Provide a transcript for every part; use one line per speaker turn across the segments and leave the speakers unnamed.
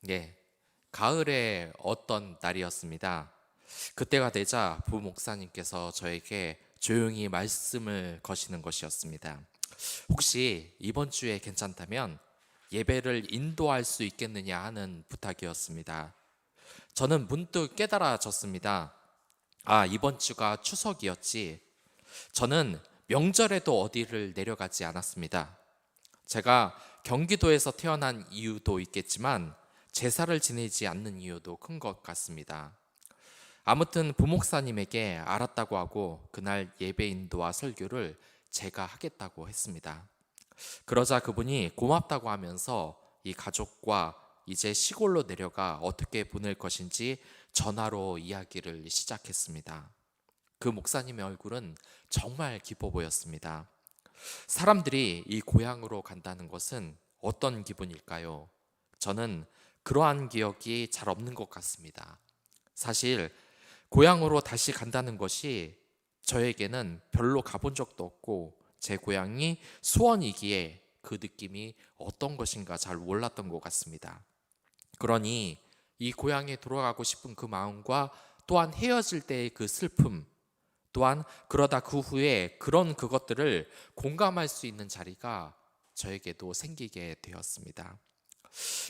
예, 가을의 어떤 날이었습니다. 그때가 되자 부목사님께서 저에게 조용히 말씀을 거시는 것이었습니다. 혹시 이번 주에 괜찮다면 예배를 인도할 수 있겠느냐 하는 부탁이었습니다. 저는 문득 깨달아졌습니다. 아, 이번 주가 추석이었지. 저는 명절에도 어디를 내려가지 않았습니다. 제가 경기도에서 태어난 이유도 있겠지만 제사를 지내지 않는 이유도 큰 것 같습니다. 아무튼 부목사님에게 알았다고 하고 그날 예배 인도와 설교를 제가 하겠다고 했습니다. 그러자 그분이 고맙다고 하면서 이 가족과 이제 시골로 내려가 어떻게 보낼 것인지 전화로 이야기를 시작했습니다. 그 목사님의 얼굴은 정말 기뻐 보였습니다. 사람들이 이 고향으로 간다는 것은 어떤 기분일까요? 저는 그러한 기억이 잘 없는 것 같습니다. 사실 고향으로 다시 간다는 것이 저에게는 별로 가본 적도 없고 제 고향이 수원이기에 그 느낌이 어떤 것인가 잘 몰랐던 것 같습니다. 그러니 이 고향에 돌아가고 싶은 그 마음과 또한 헤어질 때의 그 슬픔, 또한 그러다 그 후에 그런 그것들을 공감할 수 있는 자리가 저에게도 생기게 되었습니다.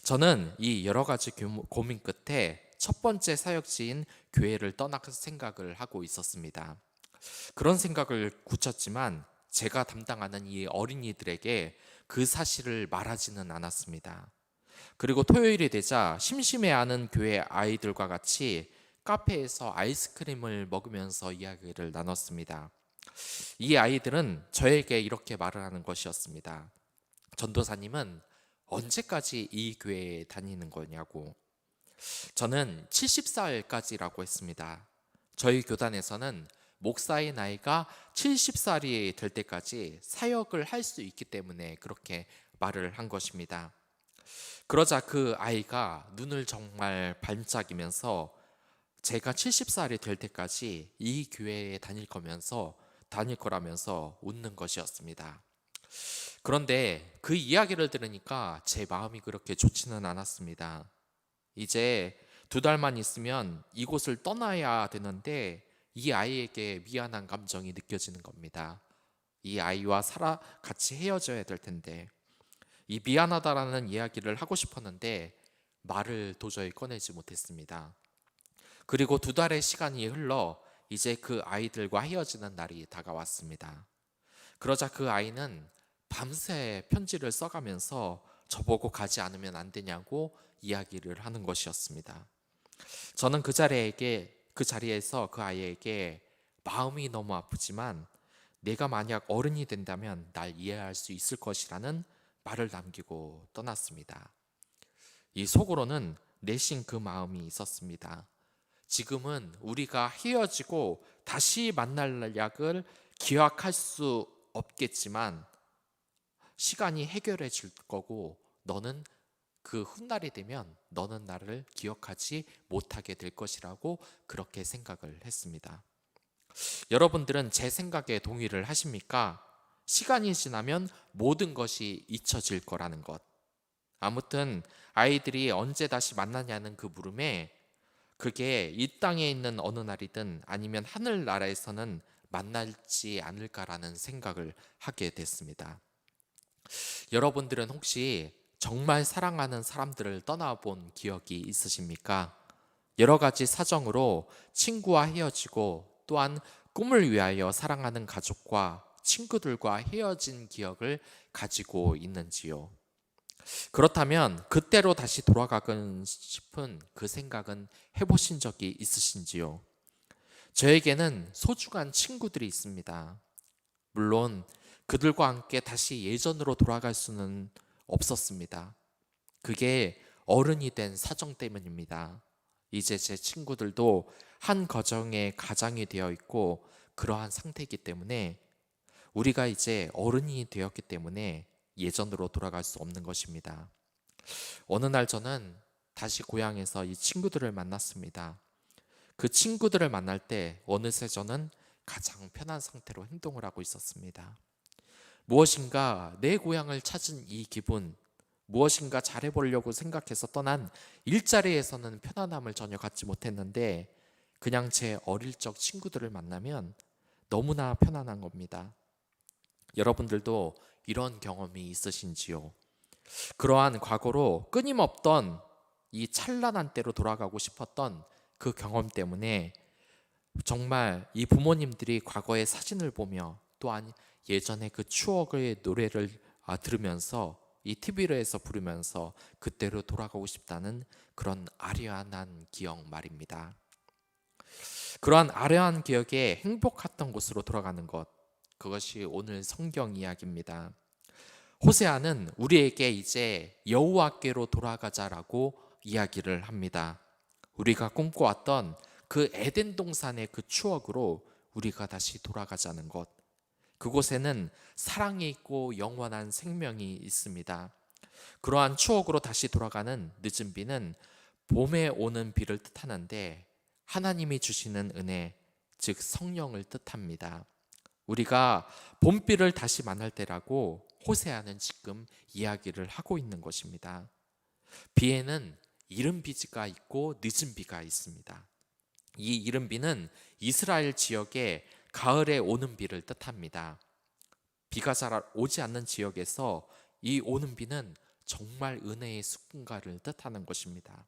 저는 이 여러 가지 고민 끝에 첫 번째 사역지인 교회를 떠날 생각을 하고 있었습니다. 그런 생각을 굳혔지만 제가 담당하는 이 어린이들에게 그 사실을 말하지는 않았습니다. 그리고 토요일이 되자 심심해하는 교회 아이들과 같이 카페에서 아이스크림을 먹으면서 이야기를 나눴습니다. 이 아이들은 저에게 이렇게 말을 하는 것이었습니다. 전도사님은 언제까지 이 교회에 다니는 거냐고. 저는 70살까지라고 했습니다. 저희 교단에서는 목사의 나이가 70살이 될 때까지 사역을 할 수 있기 때문에 그렇게 말을 한 것입니다. 그러자 그 아이가 눈을 정말 반짝이면서 제가 70살이 될 때까지 이 교회에 다닐 거라면서 웃는 것이었습니다. 그런데 그 이야기를 들으니까 제 마음이 그렇게 좋지는 않았습니다. 이제 2달만 있으면 이곳을 떠나야 되는데 이 아이에게 미안한 감정이 느껴지는 겁니다. 이 아이와 같이 헤어져야 될 텐데 이 미안하다라는 이야기를 하고 싶었는데 말을 도저히 꺼내지 못했습니다. 그리고 2달의 시간이 흘러 이제 그 아이들과 헤어지는 날이 다가왔습니다. 그러자 그 아이는 밤새 편지를 써가면서 저보고 가지 않으면 안 되냐고 이야기를 하는 것이었습니다. 저는 그 자리에서 그 아이에게 마음이 너무 아프지만 내가 만약 어른이 된다면 날 이해할 수 있을 것이라는 말을 남기고 떠났습니다. 이 속으로는 내심 그 마음이 있었습니다. 지금은 우리가 헤어지고 다시 만날 약을 기약할 수 없겠지만 시간이 해결해 줄 거고 너는 그 훗날이 되면 너는 나를 기억하지 못하게 될 것이라고 그렇게 생각을 했습니다. 여러분들은 제 생각에 동의를 하십니까? 시간이 지나면 모든 것이 잊혀질 거라는 것. 아무튼 아이들이 언제 다시 만나냐는 그 물음에 그게 이 땅에 있는 어느 날이든 아니면 하늘나라에서는 만날지 않을까라는 생각을 하게 됐습니다. 여러분들은 혹시 정말 사랑하는 사람들을 떠나본 기억이 있으십니까? 여러 가지 사정으로 친구와 헤어지고 또한 꿈을 위하여 사랑하는 가족과 친구들과 헤어진 기억을 가지고 있는지요? 그렇다면 그때로 다시 돌아가고 싶은 그 생각은 해보신 적이 있으신지요? 저에게는 소중한 친구들이 있습니다. 물론 그들과 함께 다시 예전으로 돌아갈 수는 없었습니다. 그게 어른이 된 사정 때문입니다. 이제 제 친구들도 한 가정의 가장이 되어 있고 그러한 상태이기 때문에 우리가 이제 어른이 되었기 때문에 예전으로 돌아갈 수 없는 것입니다. 어느 날 저는 다시 고향에서 이 친구들을 만났습니다. 그 친구들을 만날 때 어느새 저는 가장 편한 상태로 행동을 하고 있었습니다. 무엇인가 내 고향을 찾은 이 기분, 무엇인가 잘해보려고 생각해서 떠난 일자리에서는 편안함을 전혀 갖지 못했는데 그냥 제 어릴 적 친구들을 만나면 너무나 편안한 겁니다. 여러분들도 이런 경험이 있으신지요? 그러한 과거로 끊임없던 이 찬란한 때로 돌아가고 싶었던 그 경험 때문에 정말 이 부모님들이 과거의 사진을 보며 또한 예전의 그 추억의 노래를 들으면서 이 TV로에서 부르면서 그때로 돌아가고 싶다는 그런 아련한 기억 말입니다. 그러한 아련한 기억에 행복했던 곳으로 돌아가는 것, 그것이 오늘 성경 이야기입니다. 호세아는 우리에게 이제 여호와께로 돌아가자라고 이야기를 합니다. 우리가 꿈꿔왔던 그 에덴 동산의 그 추억으로 우리가 다시 돌아가자는 것. 그곳에는 사랑이 있고 영원한 생명이 있습니다. 그러한 추억으로 다시 돌아가는 늦은 비는 봄에 오는 비를 뜻하는데 하나님이 주시는 은혜, 즉 성령을 뜻합니다. 우리가 봄비를 다시 만날 때라고 호세아는 지금 이야기를 하고 있는 것입니다. 비에는 이른 비가 있고 늦은 비가 있습니다. 이 이른 비는 이스라엘 지역에 가을에 오는 비를 뜻합니다. 비가 잘 오지 않는 지역에서 이 오는 비는 정말 은혜의 수분가를 뜻하는 것입니다.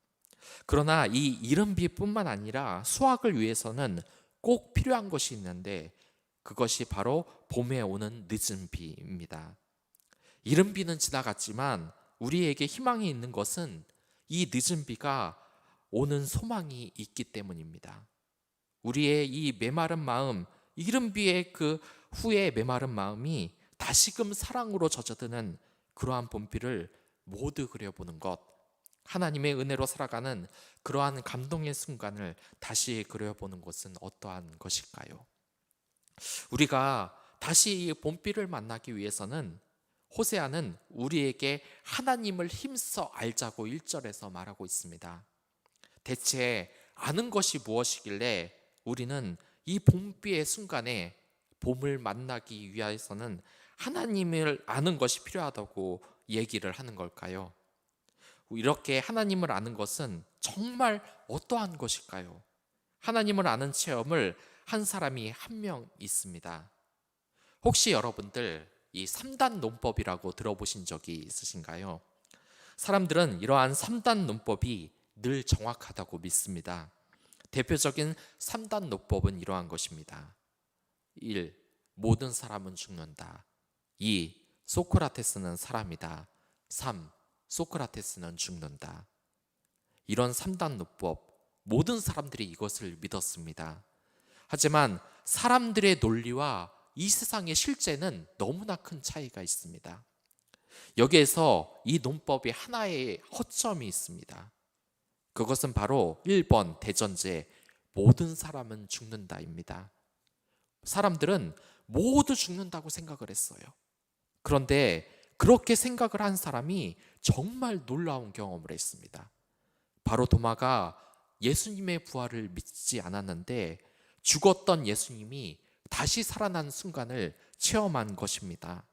그러나 이 이른 비뿐만 아니라 수확을 위해서는 꼭 필요한 것이 있는데 그것이 바로 봄에 오는 늦은 비입니다. 이른 비는 지나갔지만 우리에게 희망이 있는 것은 이 늦은 비가 오는 소망이 있기 때문입니다. 우리의 이 메마른 마음, 이른 비의 그 후에 메마른 마음이 다시금 사랑으로 젖어드는 그러한 봄비를 모두 그려보는 것, 하나님의 은혜로 살아가는 그러한 감동의 순간을 다시 그려보는 것은 어떠한 것일까요? 우리가 다시 이 봄비를 만나기 위해서는 호세아는 우리에게 하나님을 힘써 알자고 1절에서 말하고 있습니다. 대체 아는 것이 무엇이길래 우리는 이 봄비의 순간에 봄을 만나기 위해서는 하나님을 아는 것이 필요하다고 얘기를 하는 걸까요? 이렇게 하나님을 아는 것은 정말 어떠한 것일까요? 하나님을 아는 체험을 한 사람이 한 명 있습니다. 혹시 여러분들 이 3단 논법이라고 들어보신 적이 있으신가요? 사람들은 이러한 3단 논법이 늘 정확하다고 믿습니다. 대표적인 3단 논법은 이러한 것입니다. 1. 모든 사람은 죽는다. 2. 소크라테스는 사람이다. 3. 소크라테스는 죽는다. 이런 3단 논법, 모든 사람들이 이것을 믿었습니다. 하지만 사람들의 논리와 이 세상의 실제는 너무나 큰 차이가 있습니다. 여기에서 이 논법이 하나의 허점이 있습니다. 그것은 바로 1번 대전제, 모든 사람은 죽는다입니다. 사람들은 모두 죽는다고 생각을 했어요. 그런데 그렇게 생각을 한 사람이 정말 놀라운 경험을 했습니다. 바로 도마가 예수님의 부활을 믿지 않았는데 죽었던 예수님이 다시 살아난 순간을 체험한 것입니다.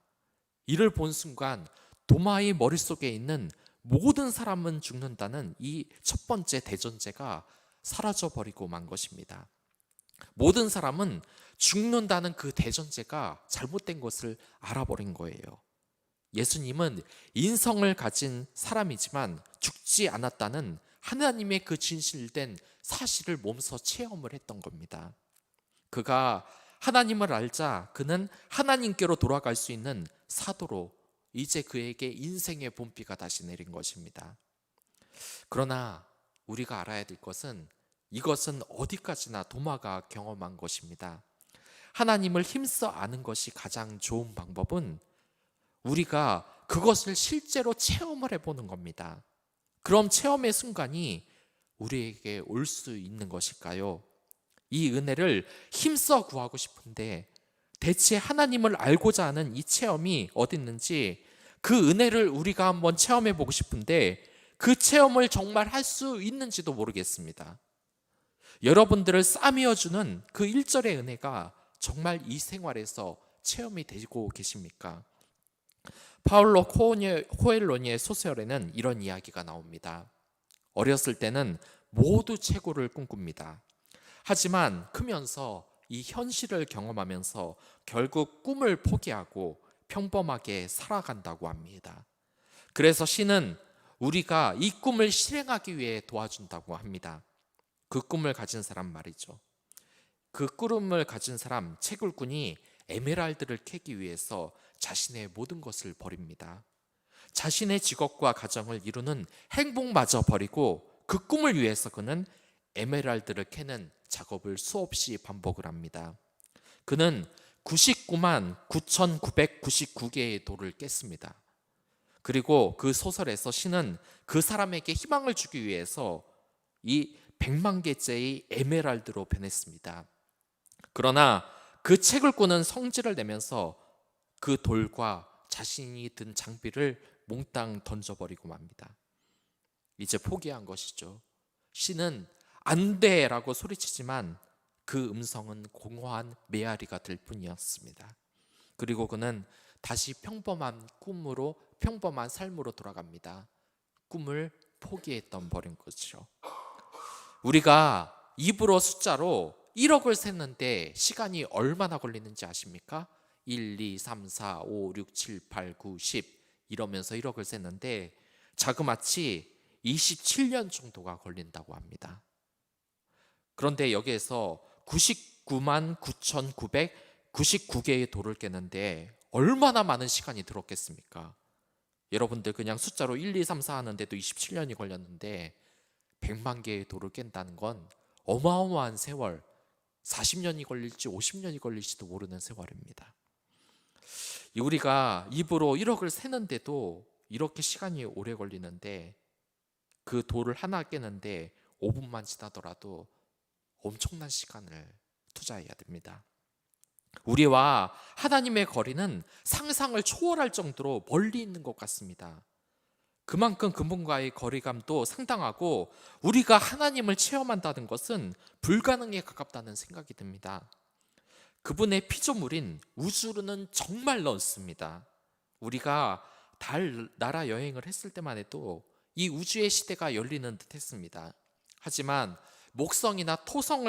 이를 본 순간 도마의 머릿속에 있는 모든 사람은 죽는다는 이 첫 번째 대전제가 사라져버리고 만 것입니다. 모든 사람은 죽는다는 그 대전제가 잘못된 것을 알아버린 거예요. 예수님은 인성을 가진 사람이지만 죽지 않았다는 하나님의 그 진실된 사실을 몸소 체험을 했던 겁니다. 그가 하나님을 알자 그는 하나님께로 돌아갈 수 있는 사도로 이제 그에게 인생의 봄비가 다시 내린 것입니다. 그러나 우리가 알아야 될 것은 이것은 어디까지나 도마가 경험한 것입니다. 하나님을 힘써 아는 것이 가장 좋은 방법은 우리가 그것을 실제로 체험을 해보는 겁니다. 그럼 체험의 순간이 우리에게 올 수 있는 것일까요? 이 은혜를 힘써 구하고 싶은데 대체 하나님을 알고자 하는 이 체험이 어디 있는지 그 은혜를 우리가 한번 체험해 보고 싶은데 그 체험을 정말 할 수 있는지도 모르겠습니다. 여러분들을 싸매어주는 그 1절의 은혜가 정말 이 생활에서 체험이 되고 계십니까? 파울로 코엘로니의 소설에는 이런 이야기가 나옵니다. 어렸을 때는 모두 최고를 꿈꿉니다. 하지만 크면서 이 현실을 경험하면서 결국 꿈을 포기하고 평범하게 살아간다고 합니다. 그래서 시는 우리가 이 꿈을 실행하기 위해 도와준다고 합니다. 그 꿈을 가진 사람 말이죠. 그 꿈을 가진 사람, 채굴꾼이 에메랄드를 캐기 위해서 자신의 모든 것을 버립니다. 자신의 직업과 가정을 이루는 행복마저 버리고 그 꿈을 위해서 그는 에메랄드를 캐는 작업을 수없이 반복을 합니다. 그는 99만 9,999개의 돌을 깼습니다. 그리고 그 소설에서 시는 그 사람에게 희망을 주기 위해서 이 100만 개째의 에메랄드로 변했습니다. 그러나 그 채굴꾼은 성질을 내면서 그 돌과 자신이 든 장비를 몽땅 던져버리고 맙니다. 이제 포기한 것이죠. 시는 안 돼라고 소리치지만 그 음성은 공허한 메아리가 될 뿐이었습니다. 그리고 그는 다시 평범한 꿈으로, 평범한 삶으로 돌아갑니다. 꿈을 포기했던 버린 거죠. 우리가 입으로 숫자로 1억을 셌는데 시간이 얼마나 걸리는지 아십니까? 1, 2, 3, 4, 5, 6, 7, 8, 9, 10 이러면서 1억을 셌는데 자그마치 27년 정도가 걸린다고 합니다. 그런데 여기에서 99만 9,999개의 돌을 깨는데 얼마나 많은 시간이 들었겠습니까? 여러분들 그냥 숫자로 1, 2, 3, 4 하는데도 27년이 걸렸는데 100만 개의 돌을 깬다는 건 어마어마한 세월, 40년이 걸릴지 50년이 걸릴지도 모르는 세월입니다. 우리가 입으로 1억을 세는데도 이렇게 시간이 오래 걸리는데 그 돌을 하나 깨는데 5분만 지나더라도 엄청난 시간을 투자해야 됩니다. 우리와 하나님의 거리는 상상을 초월할 정도로 멀리 있는 것 같습니다. 그만큼 그분과의 거리감도 상당하고 우리가 하나님을 체험한다는 것은 불가능에 가깝다는 생각이 듭니다. 그분의 피조물인 우주는 정말 넓습니다. 우리가 달 나라 여행을 했을 때만 해도 이 우주의 시대가 열리는 듯 했습니다. 하지만 목성이나 토성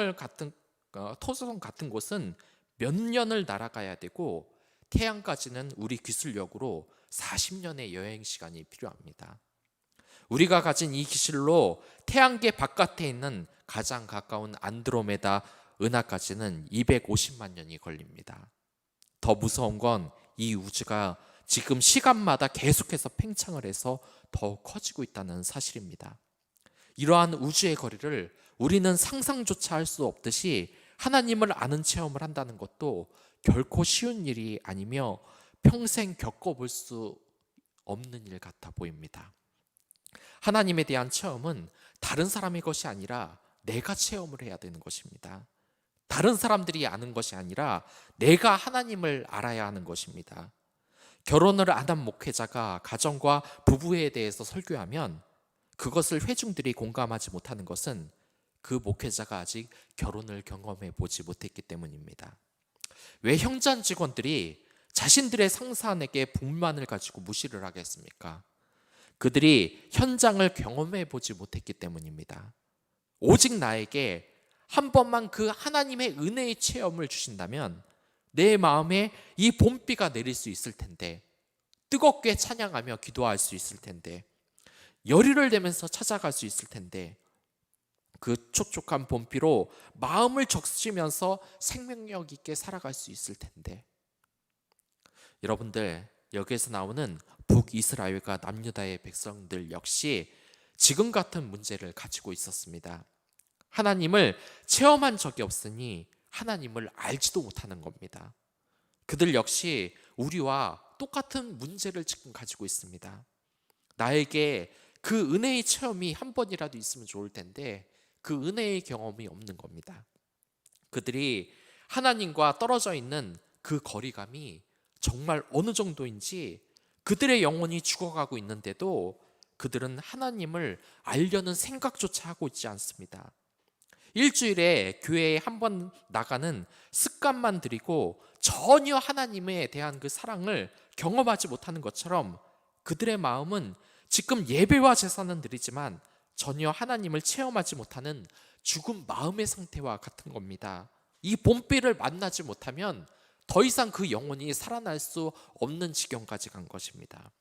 같은 곳은 몇 년을 날아가야 되고 태양까지는 우리 기술력으로 40년의 여행 시간이 필요합니다. 우리가 가진 이 기술로 태양계 바깥에 있는 가장 가까운 안드로메다 은하까지는 250만 년이 걸립니다. 더 무서운 건 이 우주가 지금 시간마다 계속해서 팽창을 해서 더 커지고 있다는 사실입니다. 이러한 우주의 거리를 우리는 상상조차 할 수 없듯이 하나님을 아는 체험을 한다는 것도 결코 쉬운 일이 아니며 평생 겪어볼 수 없는 일 같아 보입니다. 하나님에 대한 체험은 다른 사람의 것이 아니라 내가 체험을 해야 되는 것입니다. 다른 사람들이 아는 것이 아니라 내가 하나님을 알아야 하는 것입니다. 결혼을 안 한 목회자가 가정과 부부에 대해서 설교하면 그것을 회중들이 공감하지 못하는 것은 그 목회자가 아직 결혼을 경험해 보지 못했기 때문입니다. 왜 현장 직원들이 자신들의 상사에게 불만을 가지고 무시를 하겠습니까? 그들이 현장을 경험해 보지 못했기 때문입니다. 오직 나에게 한 번만 그 하나님의 은혜의 체험을 주신다면 내 마음에 이 봄비가 내릴 수 있을 텐데, 뜨겁게 찬양하며 기도할 수 있을 텐데, 열의를 내면서 찾아갈 수 있을 텐데, 그 촉촉한 봄비로 마음을 적시면서 생명력 있게 살아갈 수 있을 텐데. 여러분들, 여기에서 나오는 북이스라엘과 남유다의 백성들 역시 지금 같은 문제를 가지고 있었습니다. 하나님을 체험한 적이 없으니 하나님을 알지도 못하는 겁니다. 그들 역시 우리와 똑같은 문제를 지금 가지고 있습니다. 나에게 그 은혜의 체험이 한 번이라도 있으면 좋을 텐데 그 은혜의 경험이 없는 겁니다. 그들이 하나님과 떨어져 있는 그 거리감이 정말 어느 정도인지 그들의 영혼이 죽어가고 있는데도 그들은 하나님을 알려는 생각조차 하고 있지 않습니다. 일주일에 교회에 한 번 나가는 습관만 들이고 전혀 하나님에 대한 그 사랑을 경험하지 못하는 것처럼 그들의 마음은 지금 예배와 제사는 드리지만 전혀 하나님을 체험하지 못하는 죽은 마음의 상태와 같은 겁니다. 이 봄비를 만나지 못하면 더 이상 그 영혼이 살아날 수 없는 지경까지 간 것입니다.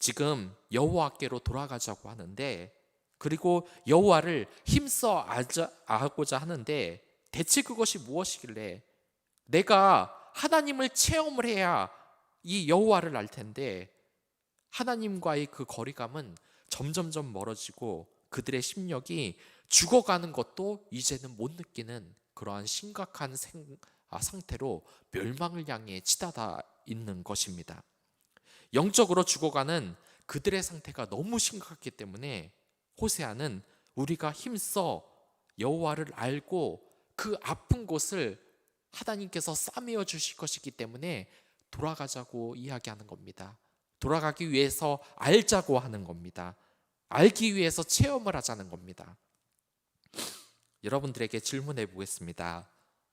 지금 여호와께로 돌아가자고 하는데, 그리고 여호와를 힘써 알고자 하는데 대체 그것이 무엇이길래, 내가 하나님을 체험을 해야 이 여호와를 알 텐데 하나님과의 그 거리감은 점점점 멀어지고 그들의 심령이 죽어가는 것도 이제는 못 느끼는 그러한 심각한 상태로 멸망을 향해 치닫아 있는 것입니다. 영적으로 죽어가는 그들의 상태가 너무 심각했기 때문에 호세아는 우리가 힘써 여호와를 알고 그 아픈 곳을 하나님께서 싸매어 주실 것이기 때문에 돌아가자고 이야기하는 겁니다. 돌아가기 위해서 알자고 하는 겁니다. 알기 위해서 체험을 하자는 겁니다. 여러분들에게 질문해 보겠습니다.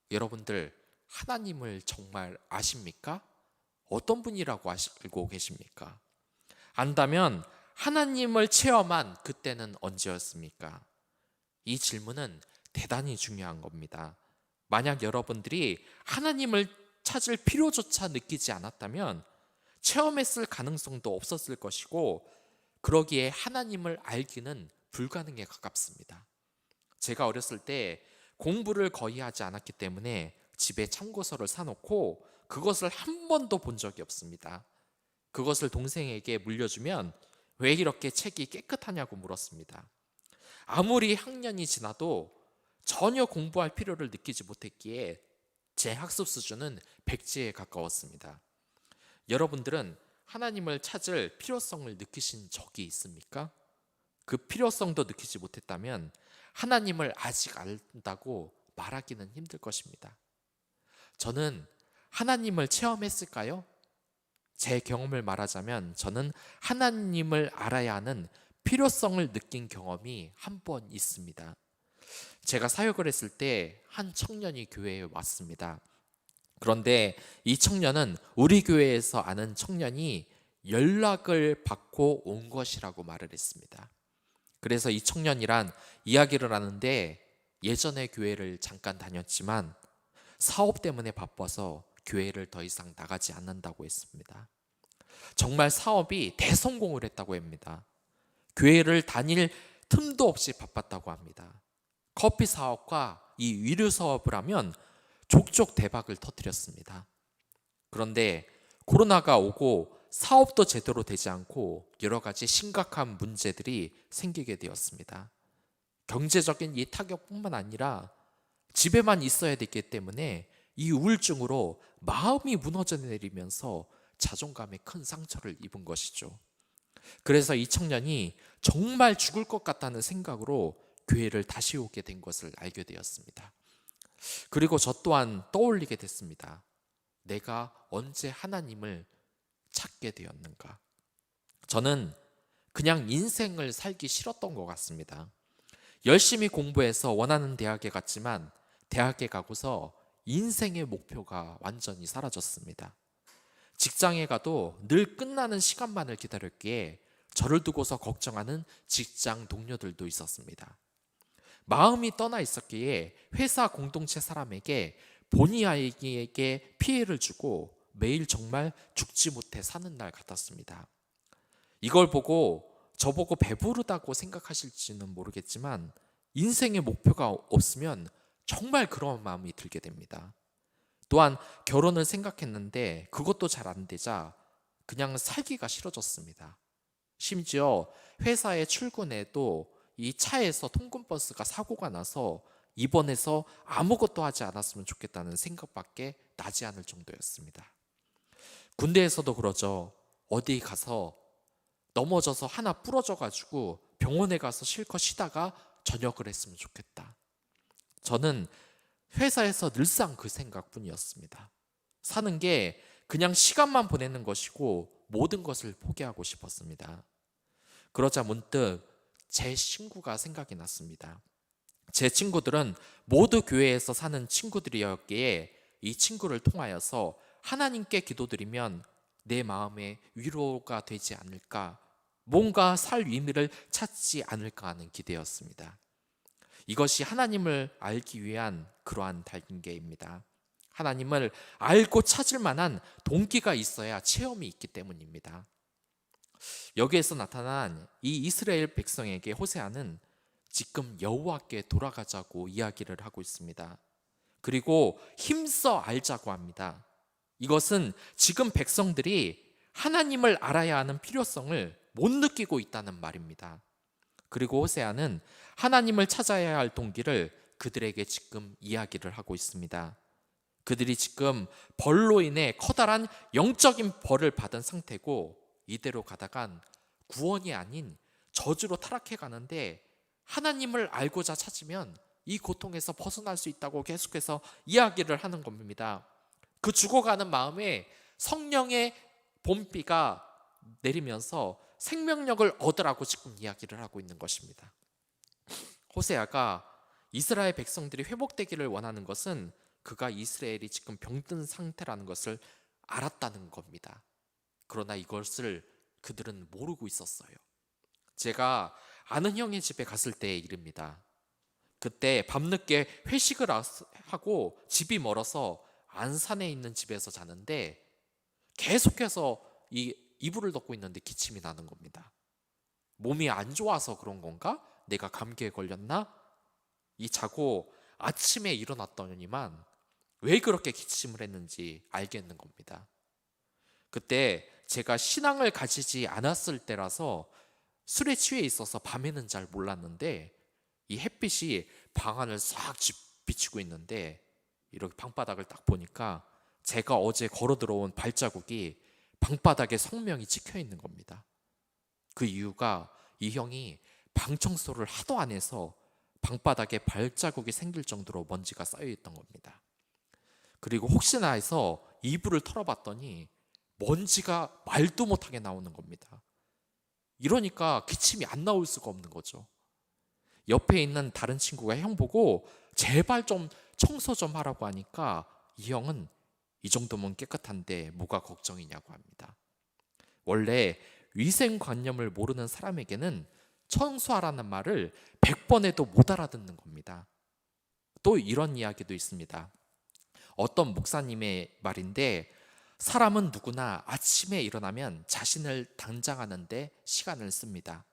여러분들 하나님을 정말 아십니까? 어떤 분이라고 알고 계십니까? 안다면 하나님을 체험한 그때는 언제였습니까? 이 질문은 대단히 중요한 겁니다. 만약 여러분들이 하나님을 찾을 필요조차 느끼지 않았다면 체험했을 가능성도 없었을 것이고, 그러기에 하나님을 알기는 불가능에 가깝습니다. 제가 어렸을 때 공부를 거의 하지 않았기 때문에 집에 참고서를 사놓고 그것을 한 번도 본 적이 없습니다. 그것을 동생에게 물려주면 왜 이렇게 책이 깨끗하냐고 물었습니다. 아무리 학년이 지나도 전혀 공부할 필요를 느끼지 못했기에 제 학습 수준은 백지에 가까웠습니다. 여러분들은 하나님을 찾을 필요성을 느끼신 적이 있습니까? 그 필요성도 느끼지 못했다면 하나님을 아직 안다고 말하기는 힘들 것입니다. 저는 하나님을 체험했을까요? 제 경험을 말하자면 저는 하나님을 알아야 하는 필요성을 느낀 경험이 한 번 있습니다. 제가 사역을 했을 때 한 청년이 교회에 왔습니다. 그런데 이 청년은 우리 교회에서 아는 청년이 연락을 받고 온 것이라고 말을 했습니다. 그래서 이 청년이란 이야기를 하는데, 예전에 교회를 잠깐 다녔지만 사업 때문에 바빠서 교회를 더 이상 나가지 않는다고 했습니다. 정말 사업이 대성공을 했다고 합니다. 교회를 다닐 틈도 없이 바빴다고 합니다. 커피 사업과 이 위료 사업을 하면 족족 대박을 터뜨렸습니다. 그런데 코로나가 오고 사업도 제대로 되지 않고 여러 가지 심각한 문제들이 생기게 되었습니다. 경제적인 이 타격뿐만 아니라 집에만 있어야 되기 때문에 이 우울증으로 마음이 무너져 내리면서 자존감에 큰 상처를 입은 것이죠. 그래서 이 청년이 정말 죽을 것 같다는 생각으로 교회를 다시 오게 된 것을 알게 되었습니다. 그리고 저 또한 떠올리게 됐습니다. 내가 언제 하나님을 찾게 되었는가? 저는 그냥 인생을 살기 싫었던 것 같습니다. 열심히 공부해서 원하는 대학에 갔지만 대학에 가고서 인생의 목표가 완전히 사라졌습니다. 직장에 가도 늘 끝나는 시간만을 기다렸기에 저를 두고서 걱정하는 직장 동료들도 있었습니다. 마음이 떠나 있었기에 회사 공동체 사람에게 본의 아니게 피해를 주고 매일 정말 죽지 못해 사는 날 같았습니다. 이걸 보고 저보고 배부르다고 생각하실지는 모르겠지만 인생의 목표가 없으면 정말 그런 마음이 들게 됩니다. 또한 결혼을 생각했는데 그것도 잘 안 되자 그냥 살기가 싫어졌습니다. 심지어 회사에 출근해도 이 차에서 통근버스가 사고가 나서 입원해서 아무것도 하지 않았으면 좋겠다는 생각밖에 나지 않을 정도였습니다. 군대에서도 그러죠. 어디 가서 넘어져서 하나 부러져가지고 병원에 가서 실컷 쉬다가 전역을 했으면 좋겠다. 저는 회사에서 늘상 그 생각뿐이었습니다. 사는 게 그냥 시간만 보내는 것이고 모든 것을 포기하고 싶었습니다. 그러자 문득 제 친구가 생각이 났습니다. 제 친구들은 모두 교회에서 사는 친구들이었기에 이 친구를 통하여서 하나님께 기도드리면 내 마음에 위로가 되지 않을까, 뭔가 살 의미를 찾지 않을까 하는 기대였습니다. 이것이 하나님을 알기 위한 그러한 단계입니다. 하나님을 알고 찾을 만한 동기가 있어야 체험이 있기 때문입니다. 여기에서 나타난 이 이스라엘 백성에게 호세아는 지금 여호와께 돌아가자고 이야기를 하고 있습니다. 그리고 힘써 알자고 합니다. 이것은 지금 백성들이 하나님을 알아야 하는 필요성을 못 느끼고 있다는 말입니다. 그리고 호세아는 하나님을 찾아야 할 동기를 그들에게 지금 이야기를 하고 있습니다. 그들이 지금 벌로 인해 커다란 영적인 벌을 받은 상태고, 이대로 가다간 구원이 아닌 저주로 타락해 가는데, 하나님을 알고자 찾으면 이 고통에서 벗어날 수 있다고 계속해서 이야기를 하는 겁니다. 그 죽어가는 마음에 성령의 봄비가 내리면서 생명력을 얻으라고 지금 이야기를 하고 있는 것입니다. 호세아가 이스라엘 백성들이 회복되기를 원하는 것은 그가 이스라엘이 지금 병든 상태라는 것을 알았다는 겁니다. 그러나 이것을 그들은 모르고 있었어요. 제가 아는 형의 집에 갔을 때의 일입니다. 그때 밤늦게 회식을 하고 집이 멀어서 안산에 있는 집에서 자는데, 계속해서 이 이불을 덮고 있는데 기침이 나는 겁니다. 몸이 안 좋아서 그런 건가? 내가 감기에 걸렸나? 이 자고 아침에 일어났더니만 왜 그렇게 기침을 했는지 알겠는 겁니다. 그때 제가 신앙을 가지지 않았을 때라서 술에 취해 있어서 밤에는 잘 몰랐는데, 이 햇빛이 방 안을 싹 비추고 있는데 이렇게 방바닥을 딱 보니까 제가 어제 걸어 들어온 발자국이 방바닥에 성명이 찍혀 있는 겁니다. 그 이유가 이 형이 방 청소를 하도 안 해서 방바닥에 발자국이 생길 정도로 먼지가 쌓여 있던 겁니다. 그리고 혹시나 해서 이불을 털어봤더니 먼지가 말도 못하게 나오는 겁니다. 이러니까 기침이 안 나올 수가 없는 거죠. 옆에 있는 다른 친구가 형 보고 제발 좀 청소 좀 하라고 하니까 이 형은 이 정도면 깨끗한데 뭐가 걱정이냐고 합니다. 원래 위생관념을 모르는 사람에게는 청소하라는 말을 100번 해도 못 알아듣는 겁니다. 또 이런 이야기도 있습니다. 어떤 목사님의 말인데, 사람은 누구나 아침에 일어나면 자신을 단장하는 데 시간을 씁니다.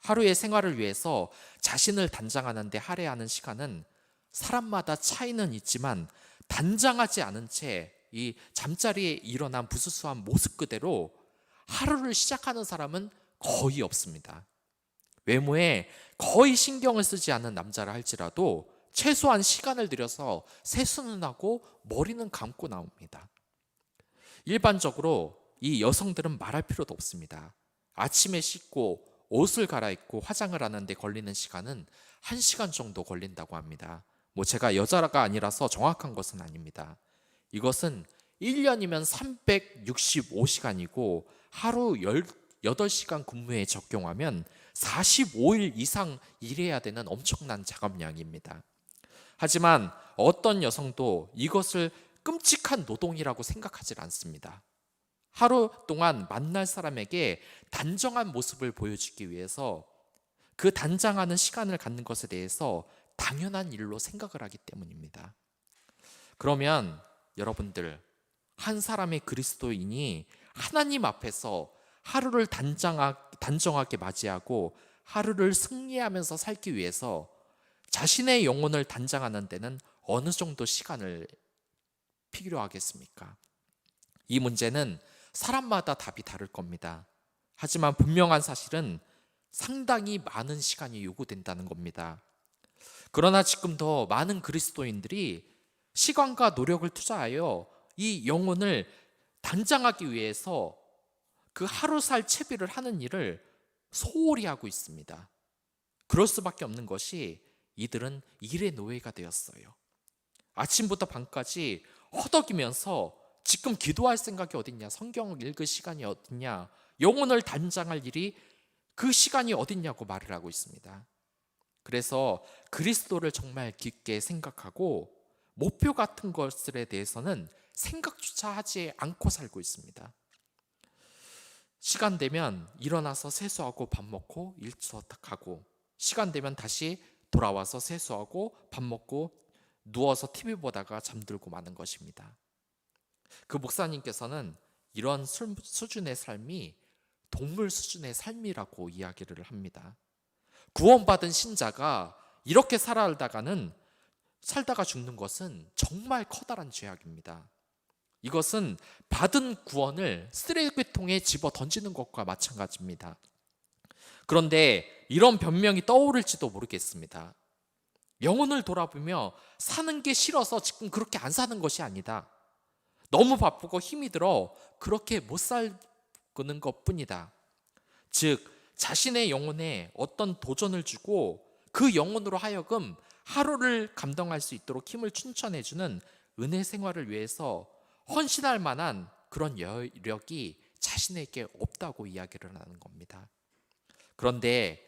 하루의 생활을 위해서 자신을 단장하는 데 할애하는 시간은 사람마다 차이는 있지만, 단장하지 않은 채 이 잠자리에 일어난 부스스한 모습 그대로 하루를 시작하는 사람은 거의 없습니다. 외모에 거의 신경을 쓰지 않는 남자라 할지라도 최소한 시간을 들여서 세수는 하고 머리는 감고 나옵니다. 일반적으로 이 여성들은 말할 필요도 없습니다. 아침에 씻고 옷을 갈아입고 화장을 하는데 걸리는 시간은 1시간 정도 걸린다고 합니다. 제가 여자가 아니라서 정확한 것은 아닙니다. 이것은 1년이면 365시간이고 하루 18시간 근무에 적용하면 45일 이상 일해야 되는 엄청난 작업량입니다. 하지만 어떤 여성도 이것을 끔찍한 노동이라고 생각하지 않습니다. 하루 동안 만날 사람에게 단정한 모습을 보여주기 위해서 그 단장하는 시간을 갖는 것에 대해서 당연한 일로 생각을 하기 때문입니다. 그러면 여러분들, 한 사람의 그리스도인이 하나님 앞에서 하루를 단정하게 맞이하고 하루를 승리하면서 살기 위해서 자신의 영혼을 단장하는 데는 어느 정도 시간을 필요하겠습니까? 이 문제는 사람마다 답이 다를 겁니다. 하지만 분명한 사실은 상당히 많은 시간이 요구된다는 겁니다. 그러나 지금도 많은 그리스도인들이 시간과 노력을 투자하여 이 영혼을 단장하기 위해서 그 하루 살 채비를 하는 일을 소홀히 하고 있습니다. 그럴 수밖에 없는 것이 이들은 일의 노예가 되었어요. 아침부터 밤까지 허덕이면서 지금 기도할 생각이 어딨냐, 성경을 읽을 시간이 어딨냐, 영혼을 단장할 일이 그 시간이 어딨냐고 말을 하고 있습니다. 그래서 그리스도를 정말 깊게 생각하고 목표 같은 것들에 대해서는 생각조차 하지 않고 살고 있습니다. 시간 되면 일어나서 세수하고 밥 먹고 일 시작하고, 시간 되면 다시 돌아와서 세수하고 밥 먹고 누워서 TV 보다가 잠들고 마는 것입니다. 그 목사님께서는 이런 수준의 삶이 동물 수준의 삶이라고 이야기를 합니다. 구원받은 신자가 이렇게 살다가 죽는 것은 정말 커다란 죄악입니다. 이것은 받은 구원을 쓰레기통에 집어 던지는 것과 마찬가지입니다. 그런데 이런 변명이 떠오를지도 모르겠습니다. 영혼을 돌아보며 사는 게 싫어서 지금 그렇게 안 사는 것이 아니다. 너무 바쁘고 힘이 들어 그렇게 못 사는 것뿐이다. 즉, 자신의 영혼에 어떤 도전을 주고 그 영혼으로 하여금 하루를 감당할 수 있도록 힘을 춘천해주는 은혜 생활을 위해서 헌신할 만한 그런 여력이 자신에게 없다고 이야기를 하는 겁니다. 그런데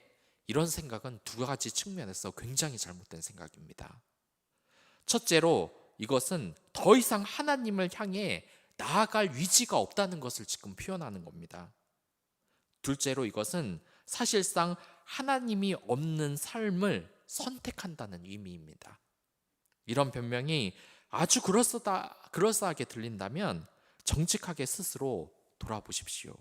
이런 생각은 두 가지 측면에서 굉장히 잘못된 생각입니다. 첫째로, 이것은 더 이상 하나님을 향해 나아갈 위지가 없다는 것을 지금 표현하는 겁니다. 둘째로, 이것은 사실상 하나님이 없는 삶을 선택한다는 의미입니다. 이런 변명이 아주 그럴싸하게 들린다면 정직하게 스스로 돌아보십시오.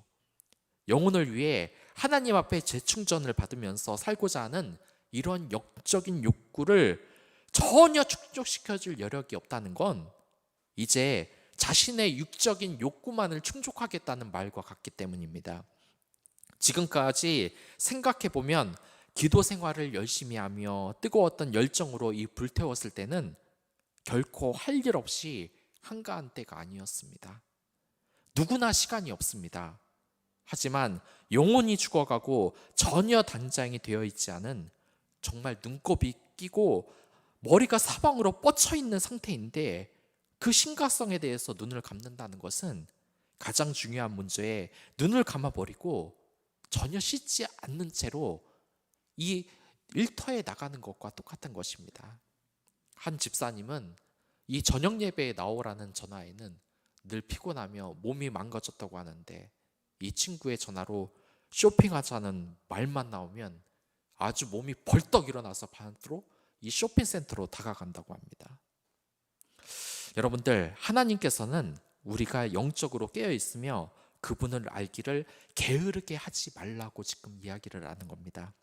영혼을 위해 하나님 앞에 재충전을 받으면서 살고자 하는 이런 영적인 욕구를 전혀 충족시켜줄 여력이 없다는 건 이제 자신의 육적인 욕구만을 충족하겠다는 말과 같기 때문입니다. 지금까지 생각해보면 기도 생활을 열심히 하며 뜨거웠던 열정으로 이 불태웠을 때는 결코 할 일 없이 한가한 때가 아니었습니다. 누구나 시간이 없습니다. 하지만 영혼이 죽어가고 전혀 단장이 되어 있지 않은, 정말 눈곱이 끼고 머리가 사방으로 뻗쳐 있는 상태인데 그 심각성에 대해서 눈을 감는다는 것은 가장 중요한 문제에 눈을 감아버리고 전혀 씻지 않는 채로 이 일터에 나가는 것과 똑같은 것입니다. 한 집사님은 이 저녁 예배에 나오라는 전화에는 늘 피곤하며 몸이 망가졌다고 하는데, 이 친구의 전화로 쇼핑하자는 말만 나오면 아주 몸이 벌떡 일어나서 반으로 이 쇼핑센터로 다가간다고 합니다. 여러분들, 하나님께서는 우리가 영적으로 깨어 있으며 그분을 알기를 게으르게 하지 말라고 지금 이야기를 하는 겁니다.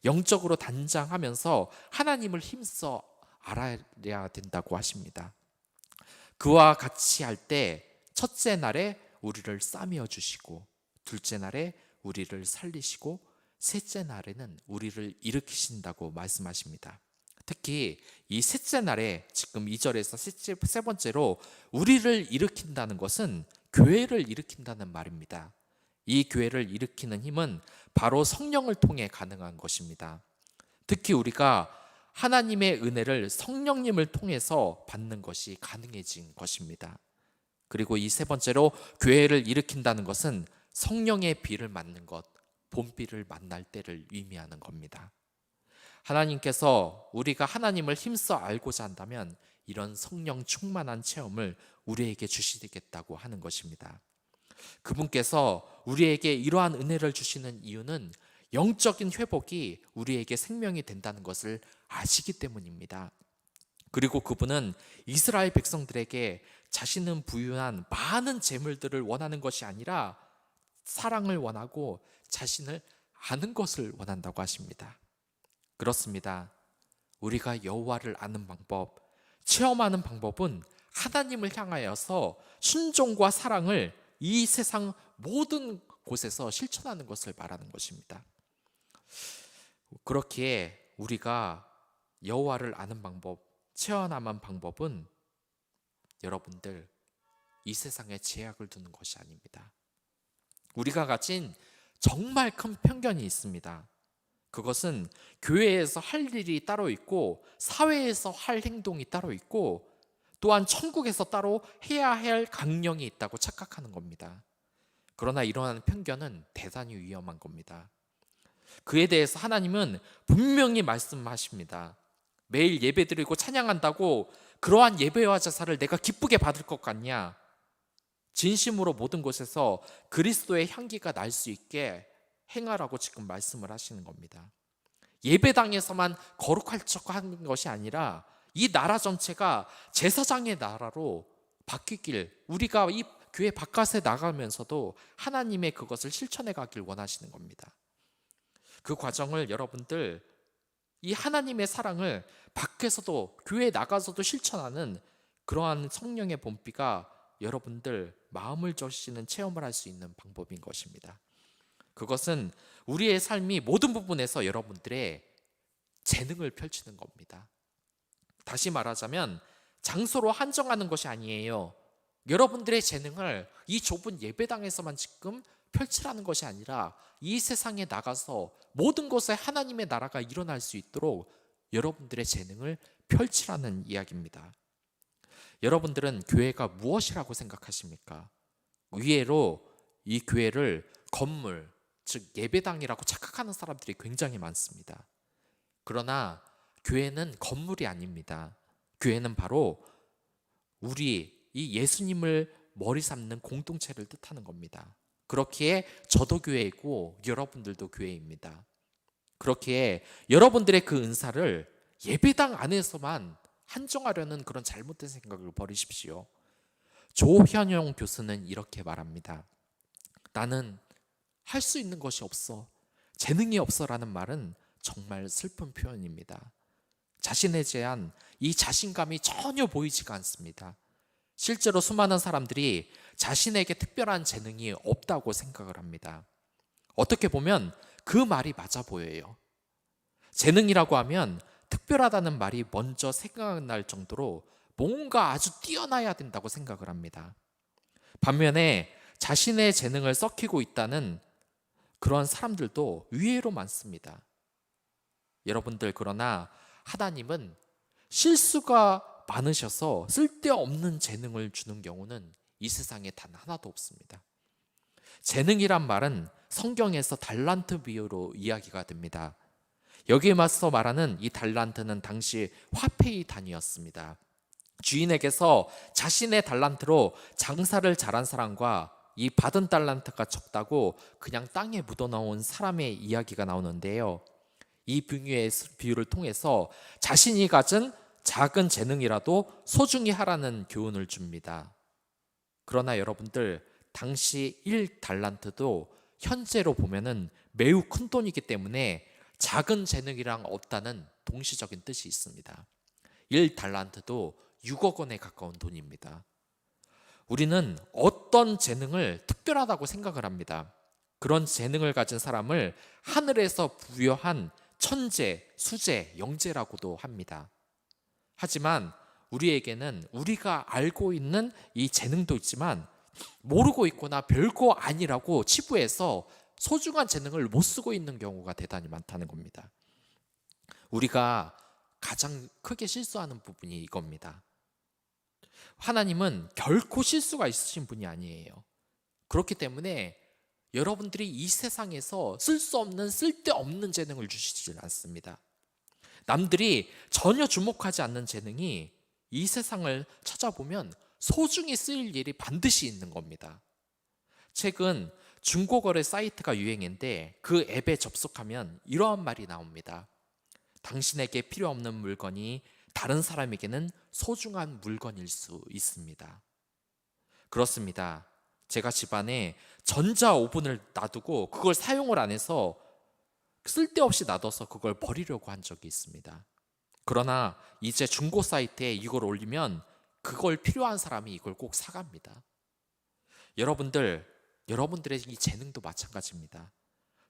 영적으로 단장하면서 하나님을 힘써 알아야 된다고 하십니다. 그와 같이 할 때 첫째 날에 우리를 싸매어 주시고, 둘째 날에 우리를 살리시고, 셋째 날에는 우리를 일으키신다고 말씀하십니다. 특히 이 셋째 날에 지금 2절에서 세 번째로 우리를 일으킨다는 것은 교회를 일으킨다는 말입니다. 이 교회를 일으키는 힘은 바로 성령을 통해 가능한 것입니다. 특히 우리가 하나님의 은혜를 성령님을 통해서 받는 것이 가능해진 것입니다. 그리고 이 세 번째로 교회를 일으킨다는 것은 성령의 비를 맞는 것, 봄비를 만날 때를 의미하는 겁니다. 하나님께서 우리가 하나님을 힘써 알고자 한다면 이런 성령 충만한 체험을 우리에게 주시겠다고 하는 것입니다. 그분께서 우리에게 이러한 은혜를 주시는 이유는 영적인 회복이 우리에게 생명이 된다는 것을 아시기 때문입니다. 그리고 그분은 이스라엘 백성들에게 자신은 부유한 많은 재물들을 원하는 것이 아니라 사랑을 원하고 자신을 아는 것을 원한다고 하십니다. 그렇습니다. 우리가 여호와를 아는 방법, 체험하는 방법은 하나님을 향하여서 순종과 사랑을 이 세상 모든 곳에서 실천하는 것을 말하는 것입니다. 그렇기에 우리가 여호와를 아는 방법, 체험하는 방법은 여러분들 이 세상에 제약을 두는 것이 아닙니다. 우리가 가진 정말 큰 편견이 있습니다. 그것은 교회에서 할 일이 따로 있고 사회에서 할 행동이 따로 있고 또한 천국에서 따로 해야 할 강령이 있다고 착각하는 겁니다. 그러나 이러한 편견은 대단히 위험한 겁니다. 그에 대해서 하나님은 분명히 말씀하십니다. 매일 예배드리고 찬양한다고 그러한 예배와 제사를 내가 기쁘게 받을 것 같냐? 진심으로 모든 곳에서 그리스도의 향기가 날 수 있게 행하라고 지금 말씀을 하시는 겁니다. 예배당에서만 거룩할 척 하는 것이 아니라 이 나라 전체가 제사장의 나라로 바뀌길, 우리가 이 교회 바깥에 나가면서도 하나님의 그것을 실천해 가길 원하시는 겁니다. 그 과정을 여러분들, 이 하나님의 사랑을 밖에서도 교회에 나가서도 실천하는 그러한 성령의 본비가 여러분들 마음을 적시는 체험을 할 수 있는 방법인 것입니다. 그것은 우리의 삶이 모든 부분에서 여러분들의 재능을 펼치는 겁니다. 다시 말하자면 장소로 한정하는 것이 아니에요. 여러분들의 재능을 이 좁은 예배당에서만 지금 펼치라는 것이 아니라 이 세상에 나가서 모든 곳에 하나님의 나라가 일어날 수 있도록 여러분들의 재능을 펼치라는 이야기입니다. 여러분들은 교회가 무엇이라고 생각하십니까? 의외로 이 교회를 건물, 즉 예배당이라고 착각하는 사람들이 굉장히 많습니다. 그러나 교회는 건물이 아닙니다. 교회는 바로 우리 이 예수님을 머리 삼는 공동체를 뜻하는 겁니다. 그렇기에 저도 교회이고 여러분들도 교회입니다. 그렇기에 여러분들의 그 은사를 예배당 안에서만 한정하려는 그런 잘못된 생각을 버리십시오. 조현용 교수는 이렇게 말합니다. 나는 할 수 있는 것이 없어, 재능이 없어라는 말은 정말 슬픈 표현입니다. 자신에 대한 이 자신감이 전혀 보이지가 않습니다. 실제로 수많은 사람들이 자신에게 특별한 재능이 없다고 생각을 합니다. 어떻게 보면 그 말이 맞아 보여요. 재능이라고 하면 특별하다는 말이 먼저 생각날 정도로 뭔가 아주 뛰어나야 된다고 생각을 합니다. 반면에 자신의 재능을 썩히고 있다는 그런 사람들도 의외로 많습니다. 여러분들, 그러나 하나님은 실수가 많으셔서 쓸데없는 재능을 주는 경우는 이 세상에 단 하나도 없습니다. 재능이란 말은 성경에서 달란트 비유로 이야기가 됩니다. 여기에 맞서 말하는 이 달란트는 당시 화폐의 단위였습니다. 주인에게서 자신의 달란트로 장사를 잘한 사람과 이 받은 달란트가 적다고 그냥 땅에 묻어나온 사람의 이야기가 나오는데요. 이 비유를 통해서 자신이 가진 작은 재능이라도 소중히 하라는 교훈을 줍니다. 그러나 여러분들, 당시 1달란트도 현재로 보면은 매우 큰 돈이기 때문에 작은 재능이랑 없다는 동시적인 뜻이 있습니다. 1달란트도 6억 원에 가까운 돈입니다. 우리는 어떤 재능을 특별하다고 생각을 합니다. 그런 재능을 가진 사람을 하늘에서 부여한 천재, 수재, 영재라고도 합니다. 하지만 우리에게는 우리가 알고 있는 이 재능도 있지만 모르고 있거나 별거 아니라고 치부해서 소중한 재능을 못 쓰고 있는 경우가 대단히 많다는 겁니다. 우리가 가장 크게 실수하는 부분이 이겁니다. 하나님은 결코 실수가 있으신 분이 아니에요. 그렇기 때문에 여러분들이 이 세상에서 쓸 수 없는 쓸데없는 재능을 주시지 않습니다. 남들이 전혀 주목하지 않는 재능이 이 세상을 찾아보면 소중히 쓰일 일이 반드시 있는 겁니다. 최근 중고거래 사이트가 유행인데 그 앱에 접속하면 이러한 말이 나옵니다. 당신에게 필요 없는 물건이 다른 사람에게는 소중한 물건일 수 있습니다. 그렇습니다. 제가 집안에 전자 오븐을 놔두고 그걸 사용을 안 해서 쓸데없이 놔둬서 그걸 버리려고 한 적이 있습니다. 그러나 이제 중고 사이트에 이걸 올리면 그걸 필요한 사람이 이걸 꼭 사갑니다. 여러분들의 이 재능도 마찬가지입니다.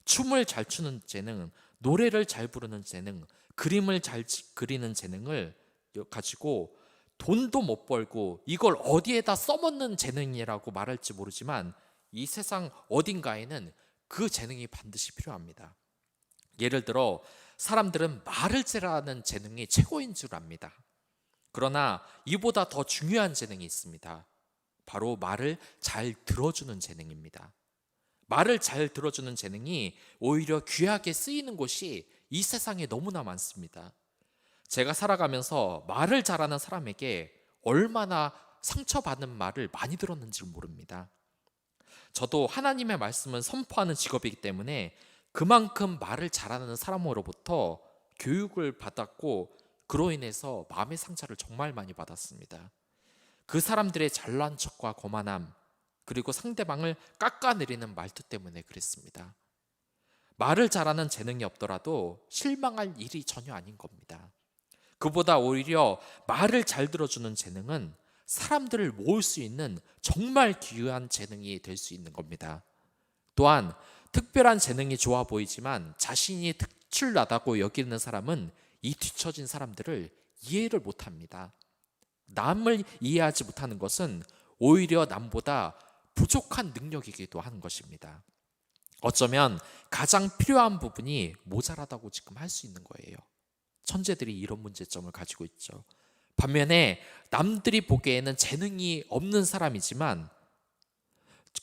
춤을 잘 추는 재능, 노래를 잘 부르는 재능, 그림을 잘 그리는 재능을 가지고 돈도 못 벌고 이걸 어디에다 써먹는 재능이라고 말할지 모르지만 이 세상 어딘가에는 그 재능이 반드시 필요합니다. 예를 들어 사람들은 말을 잘하는 재능이 최고인 줄 압니다. 그러나 이보다 더 중요한 재능이 있습니다. 바로 말을 잘 들어주는 재능입니다. 말을 잘 들어주는 재능이 오히려 귀하게 쓰이는 곳이 이 세상에 너무나 많습니다. 제가 살아가면서 말을 잘하는 사람에게 얼마나 상처받는 말을 많이 들었는지 모릅니다. 저도 하나님의 말씀을 선포하는 직업이기 때문에 그만큼 말을 잘하는 사람으로부터 교육을 받았고, 그로 인해서 마음의 상처를 정말 많이 받았습니다. 그 사람들의 잘난 척과 거만함, 그리고 상대방을 깎아내리는 말투 때문에 그랬습니다. 말을 잘하는 재능이 없더라도 실망할 일이 전혀 아닌 겁니다. 그보다 오히려 말을 잘 들어주는 재능은 사람들을 모을 수 있는 정말 귀한 재능이 될 수 있는 겁니다. 또한 특별한 재능이 좋아 보이지만 자신이 특출나다고 여기는 사람은 이 뒤처진 사람들을 이해를 못합니다. 남을 이해하지 못하는 것은 오히려 남보다 부족한 능력이기도 하는 것입니다. 어쩌면 가장 필요한 부분이 모자라다고 지금 할 수 있는 거예요. 천재들이 이런 문제점을 가지고 있죠. 반면에 남들이 보기에는 재능이 없는 사람이지만,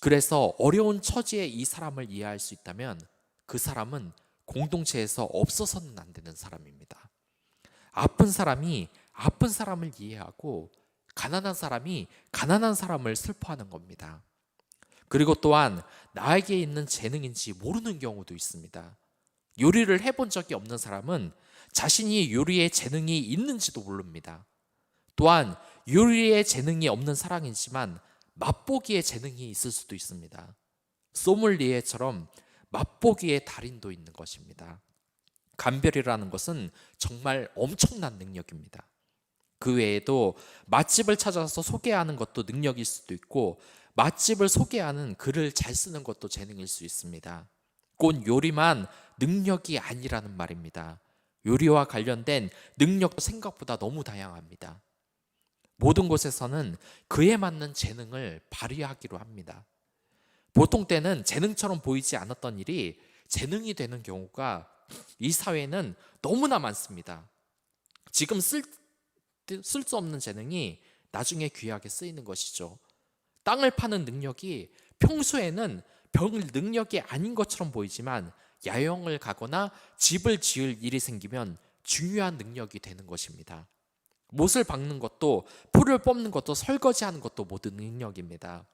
그래서 어려운 처지에 이 사람을 이해할 수 있다면 그 사람은 공동체에서 없어서는 안 되는 사람입니다. 아픈 사람이 아픈 사람을 이해하고, 가난한 사람이 가난한 사람을 슬퍼하는 겁니다. 그리고 또한 나에게 있는 재능인지 모르는 경우도 있습니다. 요리를 해본 적이 없는 사람은 자신이 요리에 재능이 있는지도 모릅니다. 또한 요리에 재능이 없는 사람이지만 맛보기에 재능이 있을 수도 있습니다. 소믈리에처럼 맛보기의 달인도 있는 것입니다. 감별이라는 것은 정말 엄청난 능력입니다. 그 외에도 맛집을 찾아서 소개하는 것도 능력일 수도 있고, 맛집을 소개하는 글을 잘 쓰는 것도 재능일 수 있습니다. 꼭 요리만 능력이 아니라는 말입니다. 요리와 관련된 능력도 생각보다 너무 다양합니다. 모든 곳에서는 그에 맞는 재능을 발휘하기로 합니다. 보통 때는 재능처럼 보이지 않았던 일이 재능이 되는 경우가 이 사회에는 너무나 많습니다. 지금 쓸 수 없는 재능이 나중에 귀하게 쓰이는 것이죠. 땅을 파는 능력이 평소에는 별 능력이 아닌 것처럼 보이지만 야영을 가거나 집을 지을 일이 생기면 중요한 능력이 되는 것입니다. 못을 박는 것도, 풀을 뽑는 것도, 설거지하는 것도 모두 능력입니다.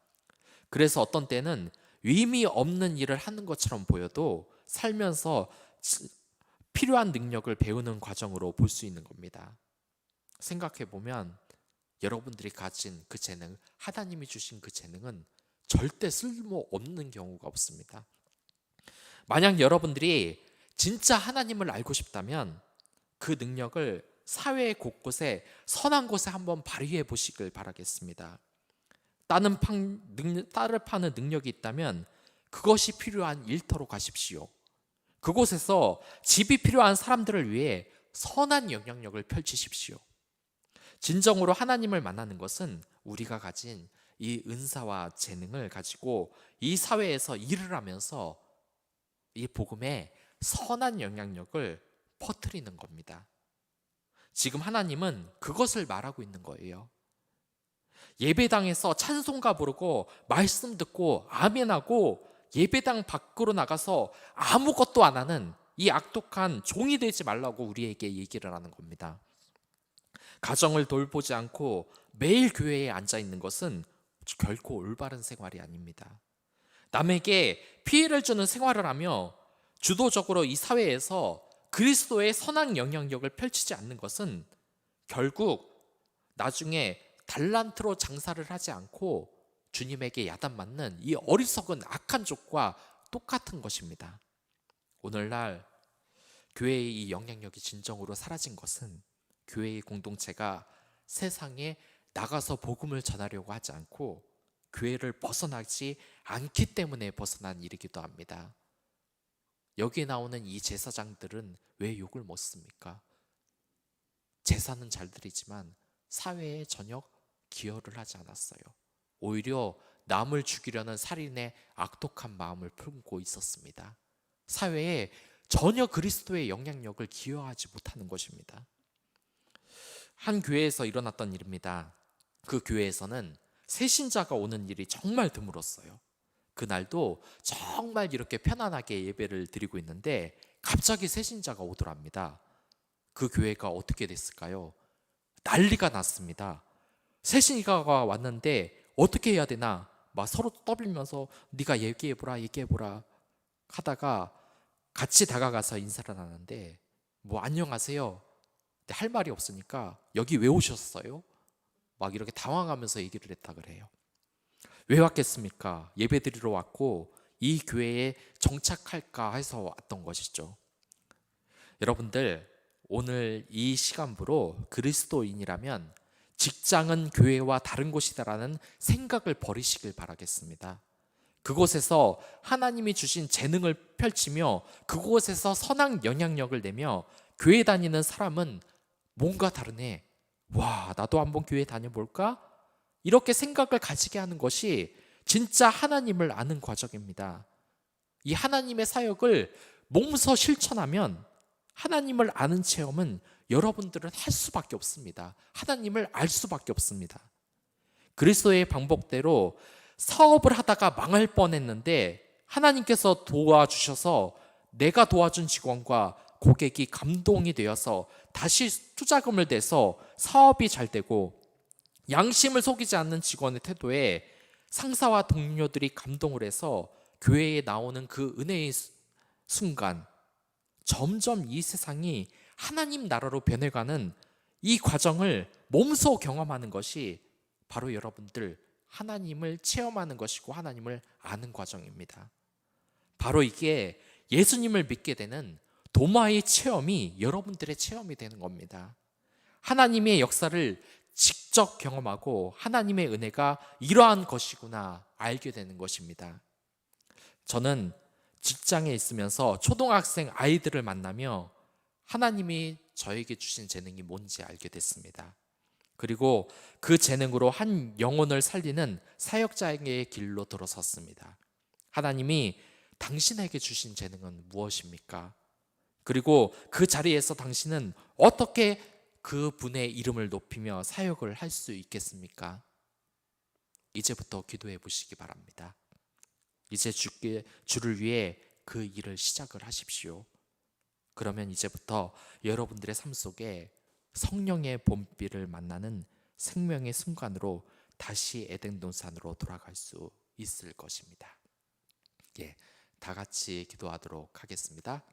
그래서 어떤 때는 의미 없는 일을 하는 것처럼 보여도 살면서 필요한 능력을 배우는 과정으로 볼 수 있는 겁니다. 생각해 보면 여러분들이 가진 그 재능, 하나님이 주신 그 재능은 절대 쓸모없는 경우가 없습니다. 만약 여러분들이 진짜 하나님을 알고 싶다면 그 능력을 사회 곳곳에, 선한 곳에 한번 발휘해 보시길 바라겠습니다. 딸을 파는 능력이 있다면 그것이 필요한 일터로 가십시오. 그곳에서 집이 필요한 사람들을 위해 선한 영향력을 펼치십시오. 진정으로 하나님을 만나는 것은 우리가 가진 이 은사와 재능을 가지고 이 사회에서 일을 하면서 이 복음에 선한 영향력을 퍼뜨리는 겁니다. 지금 하나님은 그것을 말하고 있는 거예요. 예배당에서 찬송가 부르고 말씀 듣고 아멘하고 예배당 밖으로 나가서 아무것도 안 하는 이 악독한 종이 되지 말라고 우리에게 얘기를 하는 겁니다. 가정을 돌보지 않고 매일 교회에 앉아 있는 것은 결코 올바른 생활이 아닙니다. 남에게 피해를 주는 생활을 하며 주도적으로 이 사회에서 그리스도의 선한 영향력을 펼치지 않는 것은 결국 나중에 달란트로 장사를 하지 않고 주님에게 야단맞는 이 어리석은 악한 족과 똑같은 것입니다. 오늘날 교회의 이 영향력이 진정으로 사라진 것은 교회의 공동체가 세상에 나가서 복음을 전하려고 하지 않고 교회를 벗어나지 않기 때문에 벗어난 일이기도 합니다. 여기에 나오는 이 제사장들은 왜 욕을 먹습니까? 제사는 잘 드리지만 사회에 전혀 기여를 하지 않았어요. 오히려 남을 죽이려는 살인의 악독한 마음을 품고 있었습니다. 사회에 전혀 그리스도의 영향력을 기여하지 못하는 것입니다. 한 교회에서 일어났던 일입니다. 그 교회에서는 새신자가 오는 일이 정말 드물었어요. 그날도 정말 이렇게 편안하게 예배를 드리고 있는데 갑자기 새신자가 오더랍니다. 그 교회가 어떻게 됐을까요? 난리가 났습니다. 새신이가 왔는데 어떻게 해야 되나 막 서로 떠들면서 네가 얘기해보라 하다가 같이 다가가서 인사를 하는데 뭐 안녕하세요. 근데 할 말이 없으니까 여기 왜 오셨어요? 막 이렇게 당황하면서 얘기를 했다 그래요. 왜 왔겠습니까? 예배 드리러 왔고 이 교회에 정착할까 해서 왔던 것이죠. 여러분들, 오늘 이 시간부로 그리스도인이라면 직장은 교회와 다른 곳이다라는 생각을 버리시길 바라겠습니다. 그곳에서 하나님이 주신 재능을 펼치며 그곳에서 선한 영향력을 내며 교회 다니는 사람은 뭔가 다르네. 와, 나도 한번 교회 다녀볼까? 이렇게 생각을 가지게 하는 것이 진짜 하나님을 아는 과정입니다. 이 하나님의 사역을 몸소 실천하면 하나님을 아는 체험은 여러분들은 할 수밖에 없습니다. 하나님을 알 수밖에 없습니다. 그리스도의 방법대로 사업을 하다가 망할 뻔했는데 하나님께서 도와주셔서 내가 도와준 직원과 고객이 감동이 되어서 다시 투자금을 내서 사업이 잘 되고, 양심을 속이지 않는 직원의 태도에 상사와 동료들이 감동을 해서 교회에 나오는 그 은혜의 순간 점점 이 세상이 하나님 나라로 변해가는 이 과정을 몸소 경험하는 것이 바로 여러분들 하나님을 체험하는 것이고 하나님을 아는 과정입니다. 바로 이게 예수님을 믿게 되는 도마의 체험이 여러분들의 체험이 되는 겁니다. 하나님의 역사를 직접 경험하고 하나님의 은혜가 이러한 것이구나 알게 되는 것입니다. 저는 직장에 있으면서 초등학생 아이들을 만나며 하나님이 저에게 주신 재능이 뭔지 알게 됐습니다. 그리고 그 재능으로 한 영혼을 살리는 사역자의 길로 들어섰습니다. 하나님이 당신에게 주신 재능은 무엇입니까? 그리고 그 자리에서 당신은 어떻게 그 분의 이름을 높이며 사역을 할 수 있겠습니까? 이제부터 기도해 보시기 바랍니다. 이제 주를 위해 그 일을 시작을 하십시오. 그러면 이제부터 여러분들의 삶 속에 성령의 봄비를 만나는 생명의 순간으로 다시 에덴 동산으로 돌아갈 수 있을 것입니다. 다 같이 기도하도록 하겠습니다.